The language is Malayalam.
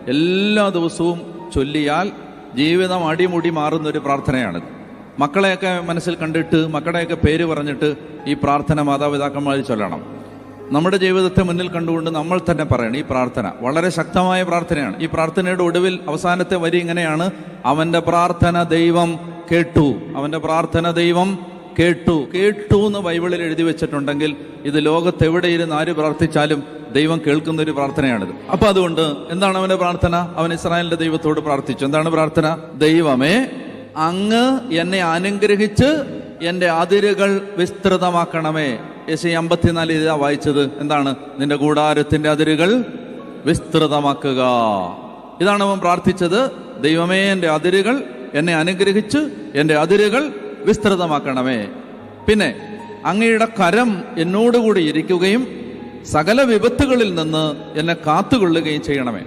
എല്ലാ ദിവസവും ചൊല്ലിയാൽ ജീവിതം അടിമുടി മാറുന്നൊരു പ്രാർത്ഥനയാണ്. മക്കളെയൊക്കെ മനസ്സിൽ കണ്ടിട്ട് മക്കളുടെയൊക്കെ പേര് പറഞ്ഞിട്ട് ഈ പ്രാർത്ഥന മാതാപിതാക്കന്മാർ ചൊല്ലണം. നമ്മുടെ ജീവിതത്തെ മുന്നിൽ കണ്ടുകൊണ്ട് നമ്മൾ തന്നെ പറയണം. ഈ പ്രാർത്ഥന വളരെ ശക്തമായ പ്രാർത്ഥനയാണ്. ഈ പ്രാർത്ഥനയുടെ ഒടുവിൽ അവസാനത്തെ വരി ഇങ്ങനെയാണ്: അവന്റെ പ്രാർത്ഥന ദൈവം കേട്ടു. അവന്റെ പ്രാർത്ഥന ദൈവം കേട്ടു. കേട്ടു എന്ന് ബൈബിളിൽ എഴുതി വെച്ചിട്ടുണ്ടെങ്കിൽ ഇത് ലോകത്തെവിടെയിരുന്ന് ആര് പ്രാർത്ഥിച്ചാലും ദൈവം കേൾക്കുന്ന ഒരു പ്രാർത്ഥനയാണിത്. അപ്പൊ അതുകൊണ്ട് എന്താണ് അവന്റെ പ്രാർത്ഥന? അവൻ ഇസ്രായേലിന്റെ ദൈവത്തോട് പ്രാർത്ഥിച്ചു. എന്താണ് പ്രാർത്ഥന? ദൈവമേ, അങ്ങ് എന്നെ അനുഗ്രഹിച്ച് എന്റെ അതിരുകൾ വിസ്തൃതമാക്കണമേ. യെശയ്യാ 54 ഇതാ വായിച്ചത്. എന്താണ്? നിന്റെ കൂടാരത്തിന്റെ അതിരുകൾ വിസ്തൃതമാക്കുക. ഇതാണ് അവൻ പ്രാർത്ഥിച്ചത്. ദൈവമേ, എന്റെ അതിരുകൾ എന്നെ അനുഗ്രഹിച്ച് എന്റെ അതിരുകൾ വിസ്തൃതമാക്കണമേ. പിന്നെ അങ്ങയുടെ കരം എന്നോടുകൂടി ഇരിക്കുകയും സകല വിപത്തുകളിൽ നിന്ന് എന്നെ കാത്തുകൊള്ളുകയും ചെയ്യണമേ.